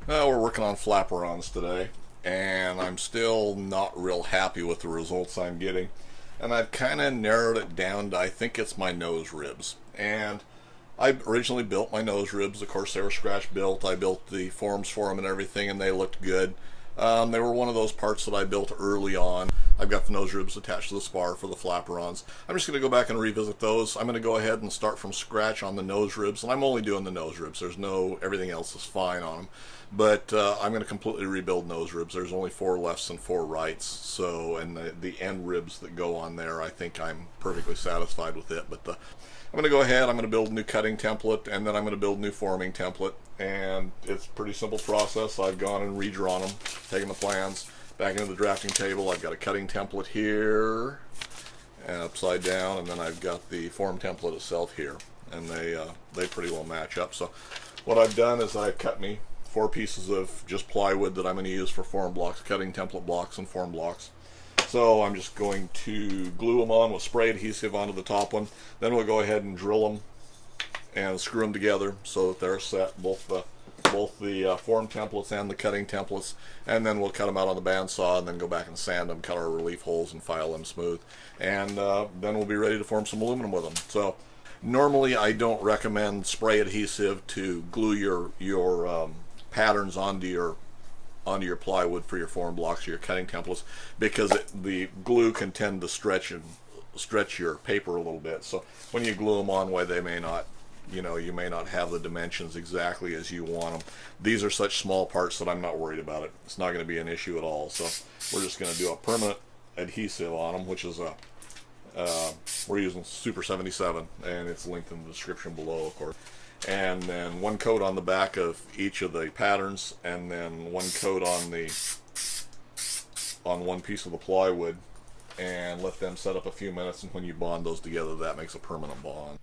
We're working on flaperons today, and I'm still not real happy with the results I'm getting. And I've kind of narrowed it down to I think it's my nose ribs. And I originally built my nose ribs. Of course, they were scratch built. I built the forms for them and everything, and they looked good. They were one of those parts that I built early on. I've got the nose ribs attached to the spar for the flaperons. I'm just going to go back and revisit those. I'm going to go ahead and start from scratch on the nose ribs, and I'm only doing the nose ribs. There's no, everything else is fine on them. But I'm going to completely rebuild nose ribs. There's only 4 lefts and 4 rights, so, and the end ribs that go on there, I think I'm perfectly satisfied with it. But I'm going to go ahead, I'm going to build a new cutting template, and then I'm going to build a new forming template. And it's a pretty simple process. I've gone and redrawn them, taken the plans back into the drafting table. I've got a cutting template here, and upside down, and then I've got the form template itself here. And they pretty well match up. So what I've done is I've cut me 4 pieces of just plywood that I'm going to use for form blocks, cutting template blocks and form blocks. So I'm just going to glue them on with spray adhesive onto the top one. Then we'll go ahead and drill them and screw them together so that they're set, both the form templates and the cutting templates. And then we'll cut them out on the bandsaw and then go back and sand them, cut our relief holes and file them smooth. And then we'll be ready to form some aluminum with them. So normally I don't recommend spray adhesive to glue your patterns onto your plywood for your form blocks or your cutting templates, because the glue can tend to stretch your paper a little bit. So when you glue them on, they may not, you may not have the dimensions exactly as you want them. These are such small parts that I'm not worried about it. It's not going to be an issue at all. So we're just going to do a permanent adhesive on them, which is we're using Super 77, and it's linked in the description below, of course. And then 1 coat on the back of each of the patterns, and then 1 coat on one piece of the plywood, and let them set up a few minutes. And when you bond those together, that makes a permanent bond.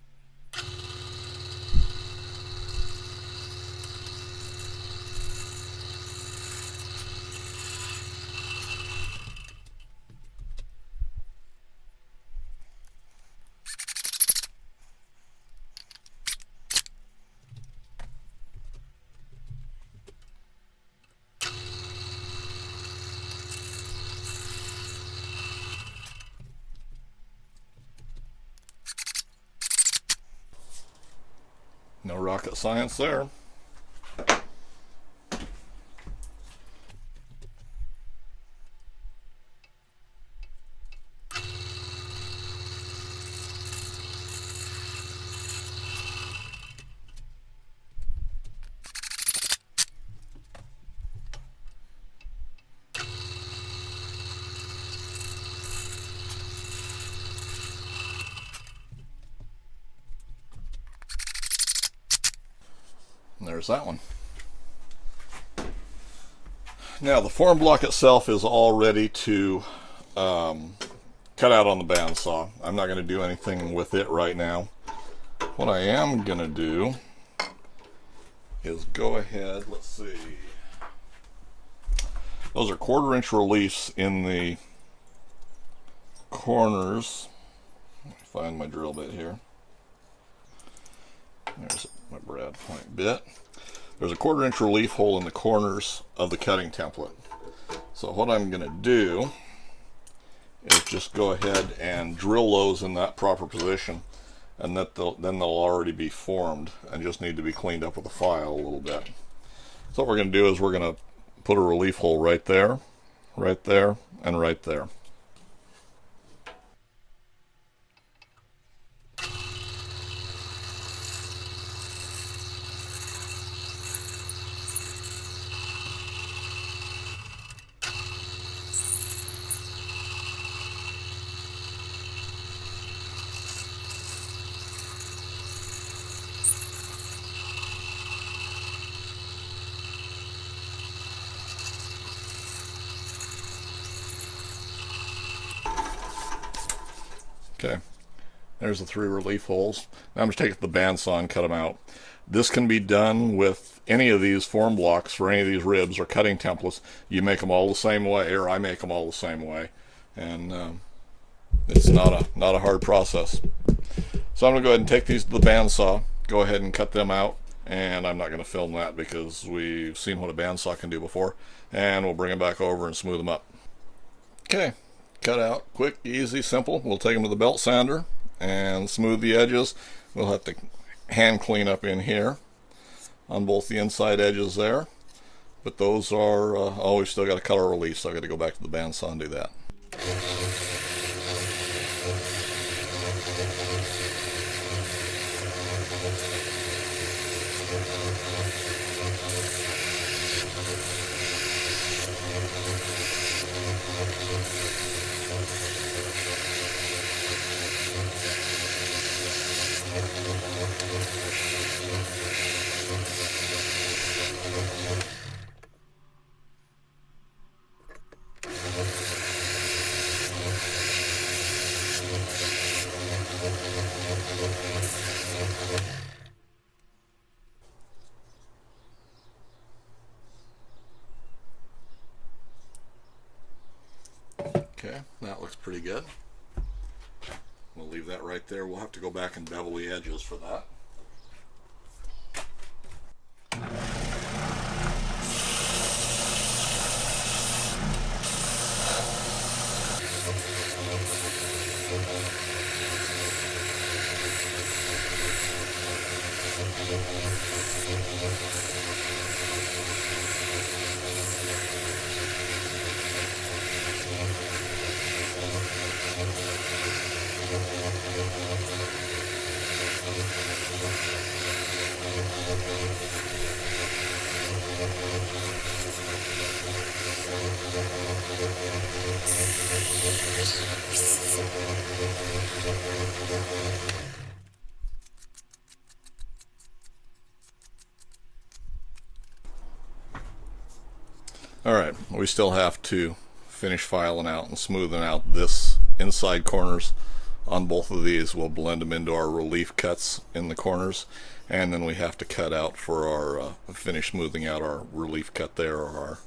No rocket science there. And there's that one. Now the form block itself is all ready to cut out on the bandsaw. I'm not going to do anything with it right now. What I am going to do is go ahead, let's see. Those are 1/4-inch reliefs in the corners. Let me find my drill bit here. There's my brad point bit. There's a 1/4-inch relief hole in the corners of the cutting template. So what I'm going to do is just go ahead and drill those in that proper position, and then they'll already be formed and just need to be cleaned up with a file a little bit. So what we're going to do is we're going to put a relief hole right there, and right there. Okay, there's the 3 relief holes. Now I'm just taking the bandsaw and cut them out. This can be done with any of these form blocks for any of these ribs or cutting templates. You make them all the same way, or I make them all the same way, and it's not a hard process. So I'm going to go ahead and take these to the bandsaw, go ahead and cut them out, and I'm not going to film that because we've seen what a bandsaw can do before, and we'll bring them back over and smooth them up. Okay, cut out, quick, easy, simple. We'll take them to the belt sander and smooth the edges. We'll have to hand clean up in here on both the inside edges there, but those are, oh, we've still got to cut our release, so I've got to go back to the bandsaw and do that. Okay, that looks pretty good. We'll leave that right there. We'll have to go back and bevel the edges for that. Alright, we still have to finish filing out and smoothing out this inside corners on both of these. We'll blend them into our relief cuts in the corners, and then we have to cut out for our finish smoothing out our relief cut there, or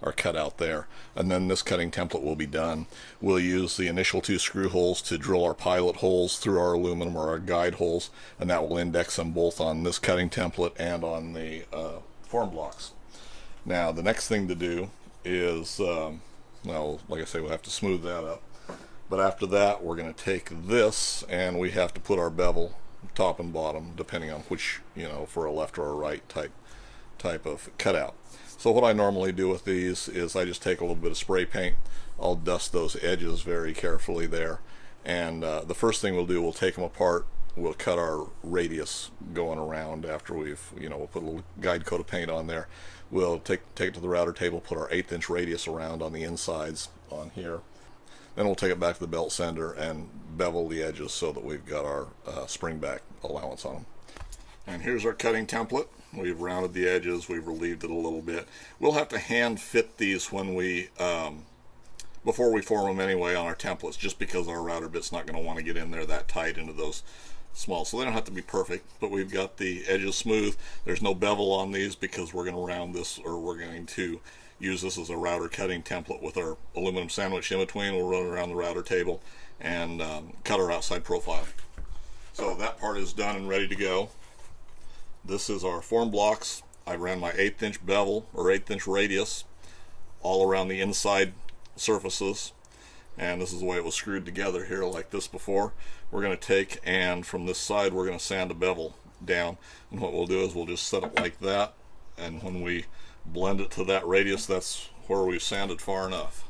our cutout there. And then this cutting template will be done. We'll use the initial 2 screw holes to drill our pilot holes through our aluminum, or our guide holes, and that will index them both on this cutting template and on the form blocks. Now the next thing to do is, well, like I say, we'll have to smooth that up. But after that, we're going to take this, and we have to put our bevel top and bottom, depending on which, for a left or a right type of cutout. So what I normally do with these is I just take a little bit of spray paint. I'll dust those edges very carefully there. And the first thing we'll do, we'll take them apart. We'll cut our radius going around after we've, we'll put a little guide coat of paint on there. We'll take it to the router table, put our 1/8 inch radius around on the insides on here. Then we'll take it back to the belt sander and bevel the edges so that we've got our spring back allowance on them. And here's our cutting template. We've rounded the edges, we've relieved it a little bit. We'll have to hand fit these when we, before we form them anyway on our templates, just because our router bit's not going to want to get in there that tight into those small. So they don't have to be perfect, but we've got the edges smooth. There's no bevel on these because we're going to round this, or we're going to use this as a router cutting template with our aluminum sandwich in between. We'll run it around the router table and cut our outside profile. So that part is done and ready to go. This is our form blocks. I ran my 1/8 inch bevel, or 1/8 inch radius, all around the inside surfaces. And this is the way it was screwed together here, like this before. We're going to take, and from this side we're going to sand a bevel down, and what we'll do is we'll just set it like that, and when we blend it to that radius, that's where we've sanded far enough.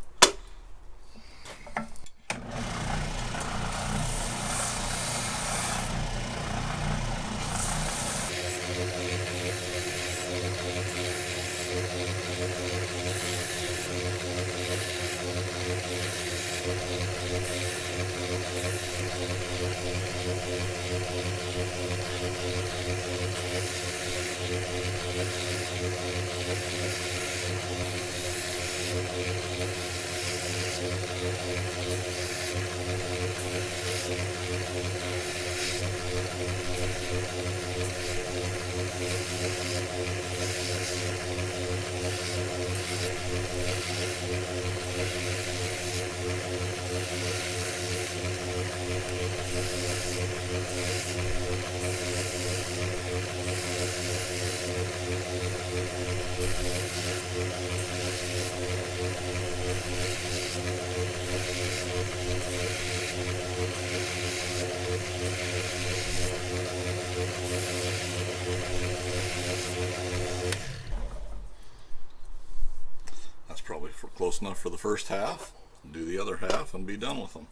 close enough for the first half. Do the other half and be done with them.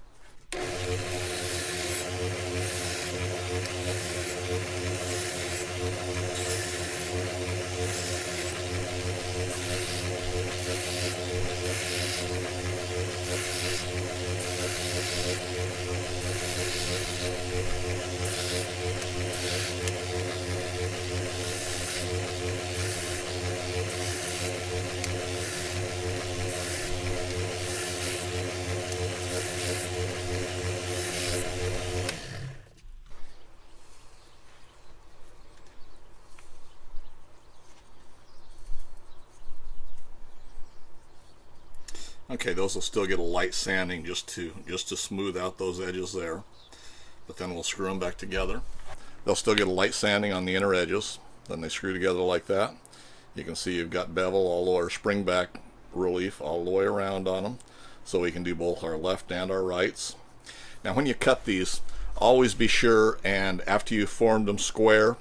Okay, those will still get a light sanding just to smooth out those edges there. But then we'll screw them back together. They'll still get a light sanding on the inner edges. Then they screw together like that. You can see you've got bevel all the way, or spring back relief all the way around on them. So we can do both our left and our rights. Now when you cut these, always be sure, and after you've formed them square,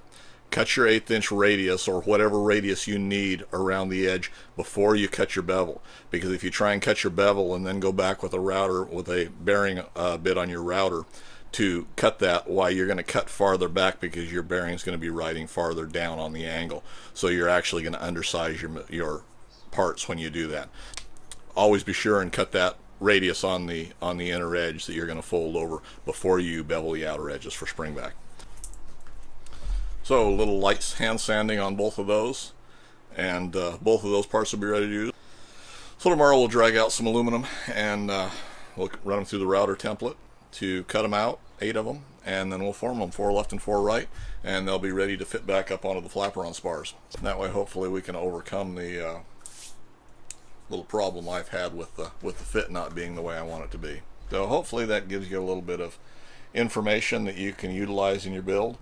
cut your 1/8 inch radius or whatever radius you need around the edge before you cut your bevel. Because if you try and cut your bevel and then go back with a router, with a bearing bit on your router to cut that, why, you're going to cut farther back because your bearing is going to be riding farther down on the angle. So you're actually going to undersize your parts when you do that. Always be sure and cut that radius on the inner edge that you're going to fold over before you bevel the outer edges for spring back. So a little light hand sanding on both of those, and both of those parts will be ready to use. So tomorrow we'll drag out some aluminum and we'll run them through the router template to cut them out, 8 of them, and then we'll form them 4 left and 4 right, and they'll be ready to fit back up onto the flaperon spars. That way hopefully we can overcome the little problem I've had with the fit not being the way I want it to be. So hopefully that gives you a little bit of information that you can utilize in your build.